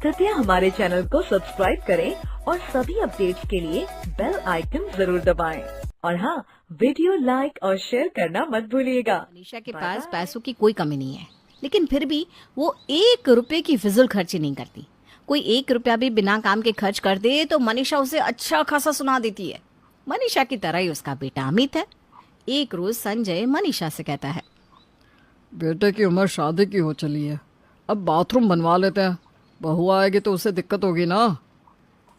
कृपया हमारे चैनल को सब्सक्राइब करें और सभी अपडेट्स के लिए बेल आइकन जरूर दबाएं। और हाँ, वीडियो लाइक और शेयर करना मत भूलिएगा। मनीषा के पास पैसों की कोई कमी नहीं है, लेकिन फिर भी वो 1 रुपए की फिजूल खर्ची नहीं करती। कोई 1 रुपया भी बिना काम के खर्च कर दे तो मनीषा उसे अच्छा खासा सुना देती है। मनीषा की तरह ही उसका बेटा अमित है। एक रोज संजय मनीषा से कहता है, बेटे की उम्र शादी की हो चली है, अब बाथरूम बनवा लेते हैं। बहू आएगी तो उसे दिक्कत होगी ना।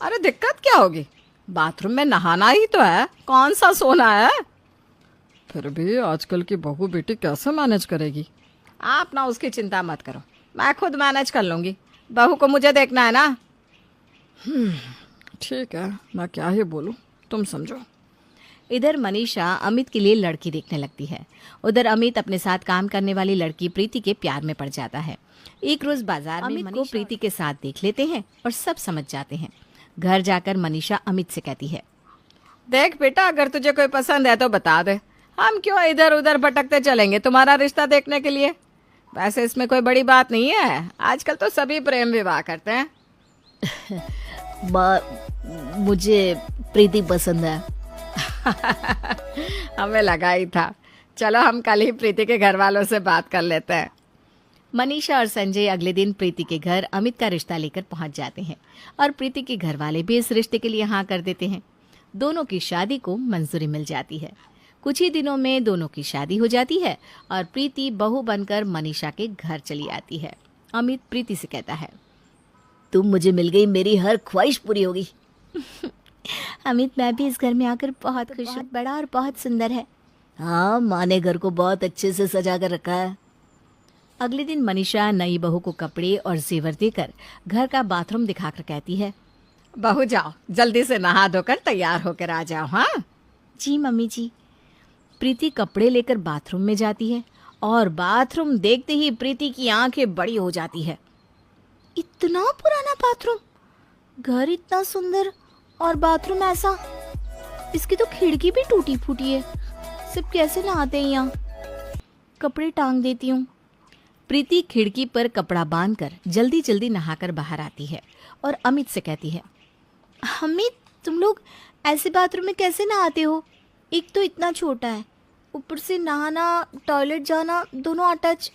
अरे दिक्कत क्या होगी, बाथरूम में नहाना ही तो है, कौन सा सोना है। फिर भी आजकल की बहू बेटी कैसे मैनेज करेगी। आप ना उसकी चिंता मत करो, मैं खुद मैनेज कर लूंगी। बहू को मुझे देखना है ना। ठीक है, मैं क्या ही बोलूं, तुम समझो। इधर मनीषा अमित के लिए लड़की देखने लगती है। उधर अमित अपने साथ काम करने वाली लड़की प्रीति के प्यार में पड़ जाता है। एक रोज बाजार में अमित को प्रीति के साथ देख लेते हैं और सब समझ जाते हैं। घर जाकर मनीषा अमित से कहती है, देख बेटा, अगर तुझे कोई पसंद है तो बता दे, हम क्यों इधर उधर भटकते चलेंगे तुम्हारा रिश्ता देखने के लिए। वैसे इसमें कोई बड़ी बात नहीं है, आजकल तो सभी प्रेम विवाह करते हैं। मुझे प्रीति पसंद है। हमें लगा ही था। चलो हम कल ही प्रीति के घर वालों से बात कर लेते हैं। मनीषा और संजय अगले दिन प्रीति के घर अमित का रिश्ता लेकर पहुंच जाते हैं और प्रीति के घर वाले भी इस रिश्ते के लिए हाँ कर देते हैं। दोनों की शादी को मंजूरी मिल जाती है। कुछ ही दिनों में दोनों की शादी हो जाती है और प्रीति बहू बनकर मनीषा के घर चली आती है। अमित प्रीति से कहता है, तुम मुझे मिल गई, मेरी हर ख्वाहिश पूरी होगी। अमित, मैं भी इस घर में आकर बहुत खुश हूँ। बड़ा और बहुत सुंदर है। हाँ, माँ ने घर को बहुत अच्छे से सजा कर रखा है। अगले दिन मनीषा नई बहू को कपड़े और जेवर देकर घर का बाथरूम दिखाकर कहती है, बहू जाओ, जल्दी से नहा धोकर तैयार होकर आ जाओ। हाँ जी मम्मी जी। प्रीति कपड़े लेकर बाथरूम में जाती है और बाथरूम देखते ही प्रीति की आंखें बड़ी हो जाती है। इतना पुराना बाथरूम, घर इतना सुंदर और बाथरूम ऐसा, इसकी तो खिड़की भी टूटी फूटी है। सब कैसे नहाते हैं यहाँ। कपड़े टांग देती हूँ। प्रीति खिड़की पर कपड़ा बांधकर जल्दी जल्दी नहाकर बाहर आती है और अमित से कहती है, अमित, तुम लोग ऐसे बाथरूम में कैसे नहाते हो। एक तो इतना छोटा है, ऊपर से नहाना, टॉयलेट जाना दोनों अटैच।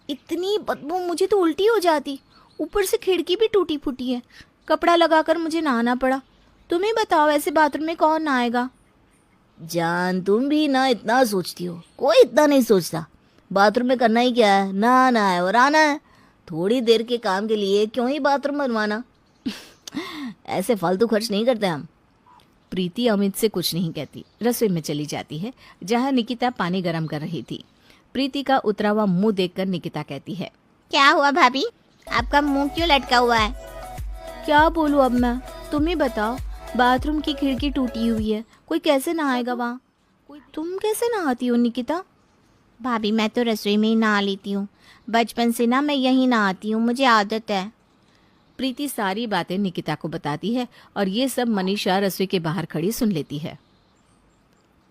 इतनी बदबू, मुझे तो उल्टी हो जाती। ऊपर से खिड़की भी टूटी फूटी है, कपड़ा लगाकर मुझे नहाना पड़ा। तुम्हें बताओ, ऐसे बाथरूम में कौन नहाएगा। जान, तुम भी ना इतना सोचती हो, कोई इतना नहीं सोचता। बाथरूम में करना ही क्या है, नहाना है और आना है। थोड़ी देर के काम के लिए क्यों ही बाथरूम बनवाना। ऐसे फालतू खर्च नहीं करते हम। प्रीति अमित से कुछ नहीं कहती, रसोई में चली जाती है जहां निकिता पानी गर्म कर रही थी। प्रीति का उतरा हुआ मुंह देखकर निकिता कहती है, क्या हुआ भाभी, आपका मुंह क्यों लटका हुआ है। क्या बोलूं अब मैं, तुम ही बताओ। बाथरूम की खिड़की टूटी हुई है, कोई कैसे नहाएगा वहाँ। तुम कैसे नहाती हो निकिता। भाभी, मैं तो रसोई में ही नहा लेती हूँ। बचपन से ना मैं यहीं नहाती हूँ, मुझे आदत है। प्रीति सारी बातें निकिता को बताती है और ये सब मनीषा रसोई के बाहर खड़ी सुन लेती है।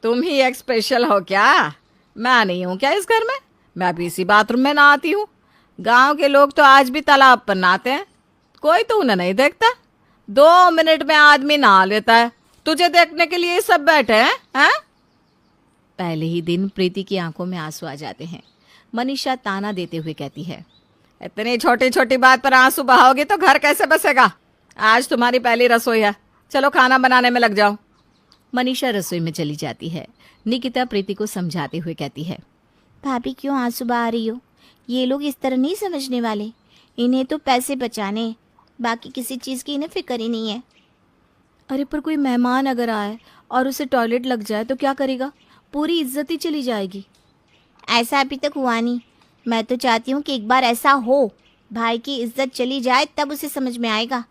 तुम ही एक स्पेशल हो क्या, मैं नहीं हूँ क्या इस घर में। मैं भी इसी बाथरूम में नहाती हूँ। गांव के लोग तो आज भी तालाब पर नहाते हैं, कोई तो उन्हें नहीं देखता। 2 मिनट में आदमी नहा लेता है, तुझे देखने के लिए सब बैठे हैं। पहले ही दिन प्रीति की आंखों में आंसू आ जाते हैं। मनीषा ताना देते हुए कहती है, इतनी छोटी छोटी बात पर आंसू बहाओगे तो घर कैसे बसेगा। आज तुम्हारी पहली रसोई है, चलो खाना बनाने में लग जाओ। मनीषा रसोई में चली जाती है। निकिता प्रीति को समझाते हुए कहती है, भाभी क्यों आंसू बहा रही हो। ये लोग इस तरह नहीं समझने वाले। इन्हें तो पैसे बचाने, बाकी किसी चीज़ की इन्हें फिक्र ही नहीं है। अरे पर कोई मेहमान अगर आए और उसे टॉयलेट लग जाए तो क्या करेगा, पूरी इज्जत ही चली जाएगी। ऐसा अभी तक हुआ नहीं। मैं तो चाहती हूँ कि एक बार ऐसा हो, भाई की इज्जत चली जाए, तब उसे समझ में आएगा।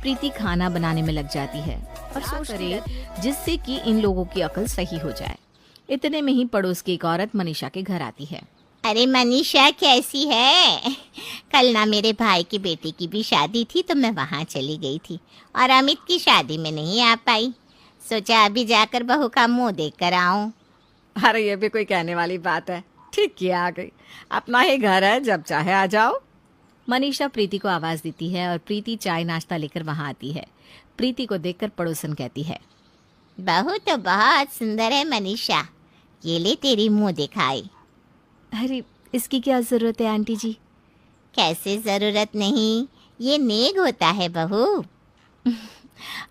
प्रीति खाना बनाने में लग जाती है और सोच करे जिससे कि इन लोगों की अकल सही हो जाए। इतने में ही पड़ोस की एक औरत मनीषा के घर आती है। अरे मनीषा, कैसी है। कल ना मेरे भाई की बेटी की भी शादी थी तो मैं वहाँ चली गई थी और अमित की शादी में नहीं आ पाई। सोचा अभी जाकर बहू का मुंह देख कर आऊं। अरे ये भी कोई कहने वाली बात है, ठीक किया आ गई। अपना ही घर है, जब चाहे आ जाओ। मनीषा प्रीति को आवाज देती है और प्रीति चाय नाश्ता लेकर वहां आती है। प्रीति को देखकर पड़ोसन कहती है, बहू तो बहुत सुंदर है मनीषा, ये ले तेरी मुंह दिखाई। अरे इसकी क्या ज़रूरत है आंटी जी? कैसे जरूरत नहीं, ये नेग होता है बहू।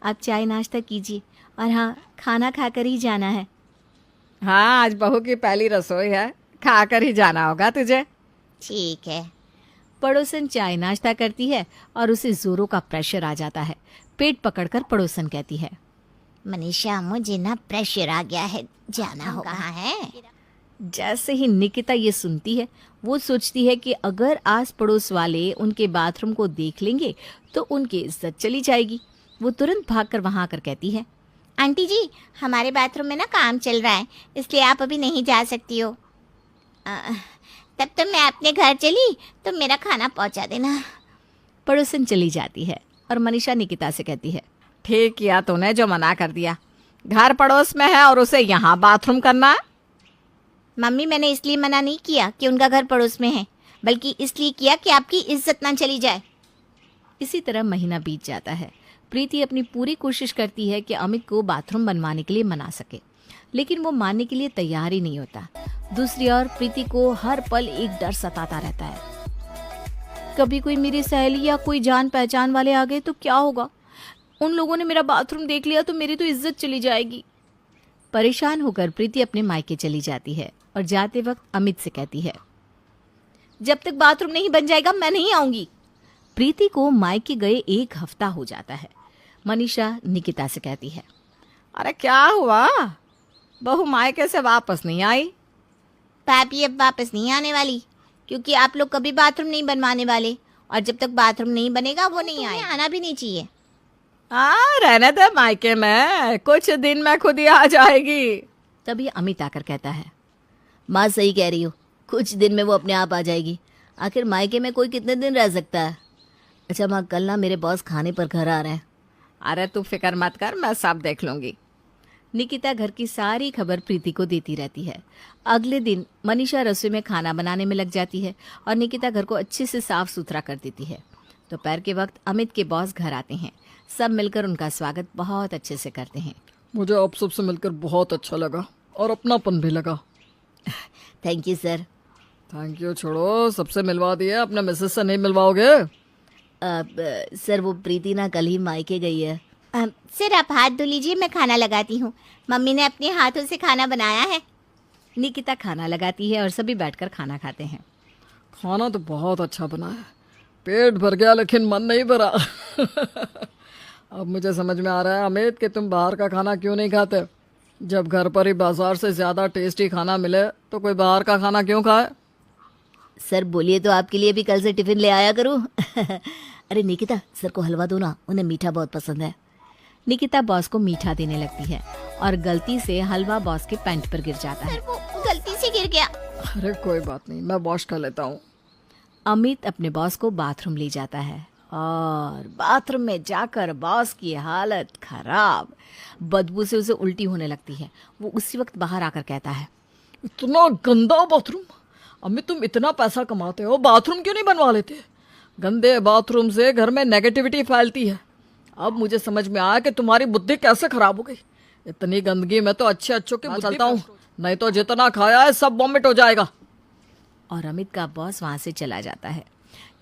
आप चाय नाश्ता कीजिए और हाँ, खाना खाकर ही जाना है। हाँ, आज बहू की पहली रसोई है, खाकर ही जाना होगा तुझे। ठीक है। पड़ोसन चाय नाश्ता करती है और उसे जोरों का प्रेशर आ जाता है। पेट पकड़कर पड़ोसन कहती है, मनीषा मुझे ना प्रेशर आ गया है, जाना होगा। कहाँ है? जैसे ही निकिता ये सुनती है, वो सोचती है कि अगर आस पड़ोस वाले उनके बाथरूम को देख लेंगे तो उनकी इज्जत चली जाएगी। वो तुरंत भागकर वहां आकर कहती है, आंटी जी, हमारे बाथरूम में ना काम चल रहा है, इसलिए आप अभी नहीं जा सकती हो। तब तो मैं अपने घर चली तो मेरा खाना पहुंचा देना। पड़ोसन चली जाती है और मनीषा निकिता से कहती है, ठीक किया तूने जो मना कर दिया। घर पड़ोस में है और उसे यहाँ बाथरूम करना है। मम्मी, मैंने इसलिए मना नहीं किया कि उनका घर पड़ोस में है, बल्कि इसलिए किया कि आपकी इज्जत ना चली जाए। इसी तरह महीना बीत जाता है। प्रीति अपनी पूरी कोशिश करती है कि अमित को बाथरूम बनवाने के लिए मना सके, लेकिन वो मानने के लिए तैयार ही नहीं होता। दूसरी ओर प्रीति को हर पल एक डर सताता रहता है। कभी कोई मेरी सहेली या कोई जान पहचान वाले आ गए तो क्या होगा? उन लोगों ने मेरा बाथरूम देख लिया तो मेरी तो इज्जत चली जाएगी। परेशान होकर प्रीति अपने मायके चली जाती है और जाते वक्त अमित से कहती है, जब तक बाथरूम नहीं बन जाएगा मैं नहीं आऊंगी। प्रीति को मायके गए 1 हफ्ता हो जाता है। मनीषा निकिता से कहती है, अरे क्या हुआ, बहू मायके से वापस नहीं आई? भाभी अब वापस नहीं आने वाली, क्योंकि आप लोग कभी बाथरूम नहीं बनवाने वाले, और जब तक बाथरूम नहीं बनेगा वो नहीं आए। आना भी नहीं चाहिए। रहने दे मायके में, कुछ दिन में खुद ही आ जाएगी। तभी अमित आकर कहता है, माँ सही कह रही हो, कुछ दिन में वो अपने आप आ जाएगी। आखिर मायके में कोई कितने दिन रह सकता है। अच्छा माँ, कल ना मेरे बॉस खाने पर घर आ रहे हैं। अरे तू फिक्र मत कर, मैं सब देख लूंगी। निकिता घर की सारी खबर प्रीति को देती रहती है। अगले दिन मनीषा रसोई में खाना बनाने में लग जाती है और निकिता घर को अच्छे से साफ सुथरा कर देती है। दोपहर के वक्त अमित के बॉस घर आते हैं। सब मिलकर उनका स्वागत बहुत अच्छे से करते हैं। मुझे आप सबसे मिलकर बहुत अच्छा लगा और अपनापन भी लगा। Thank you sir. Thank you छोड़ो, सबसे मिलवा दिया, अपने मिसेस से नहीं मिलवाओगे? सर वो प्रीति ना कल ही मायके गई है। सर आप हाथ धो लीजिए, मैं खाना लगाती हूँ। मम्मी ने अपने हाथों से खाना बनाया है। निकिता खाना लगाती है और सभी बैठकर खाना खाते हैं। खाना तो बहुत अच्छा बना है, पेट भर गया लेकिन मन नहीं भरा। अब मुझे समझ में आ रहा है अमित कि तुम बाहर का खाना क्यों नहीं खाते। जब घर पर ही बाजार से ज़्यादा टेस्टी खाना मिले तो कोई बाहर का खाना क्यों खाए? सर बोलिए तो आपके लिए भी कल से टिफिन ले आया करूँ। अरे निकिता, सर को हलवा दो ना, उन्हें मीठा बहुत पसंद है। निकिता बॉस को मीठा देने लगती है और गलती से हलवा बॉस के पैंट पर गिर जाता है। सर वो गलती से गिर गया। अरे कोई बात नहीं, मैं वॉश कर लेता हूँ। अमित अपने बॉस को बाथरूम ले जाता है और बाथरूम में जाकर बॉस की हालत खराब। बदबू से उसे उल्टी होने लगती है। वो उसी वक्त बाहर आकर कहता है, इतना गंदा बाथरूम। अमित तुम इतना पैसा कमाते हो, बाथरूम क्यों नहीं बनवा लेते? गंदे बाथरूम से घर में नेगेटिविटी फैलती है। अब मुझे समझ में आया कि तुम्हारी बुद्धि कैसे खराब हो गई। इतनी गंदगी में तो अच्छे अच्छों के चलता हूँ, नहीं तो जितना खाया है सब वॉमिट हो जाएगा। और अमित का बॉस वहां से चला जाता है।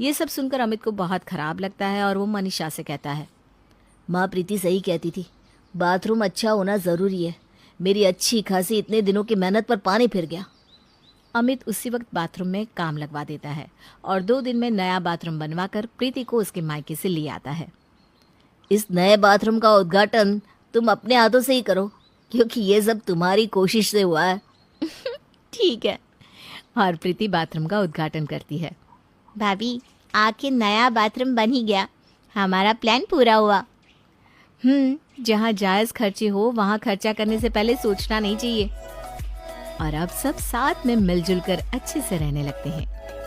ये सब सुनकर अमित को बहुत खराब लगता है और वो मनीषा से कहता है, माँ प्रीति सही कहती थी, बाथरूम अच्छा होना ज़रूरी है। मेरी अच्छी खासी इतने दिनों की मेहनत पर पानी फिर गया। अमित उसी वक्त बाथरूम में काम लगवा देता है और 2 दिन में नया बाथरूम बनवाकर प्रीति को उसके मायके से ले आता है। इस नए बाथरूम का उद्घाटन तुम अपने हाथों से ही करो, क्योंकि ये सब तुम्हारी कोशिश से हुआ है। ठीक है। और प्रीति बाथरूम का उद्घाटन करती है। भाभी, आखिर नया बाथरूम बन ही गया, हमारा प्लान पूरा हुआ। जहाँ जायज खर्चे हो वहाँ खर्चा करने से पहले सोचना नहीं चाहिए। और अब सब साथ में मिलजुल कर अच्छे से रहने लगते हैं।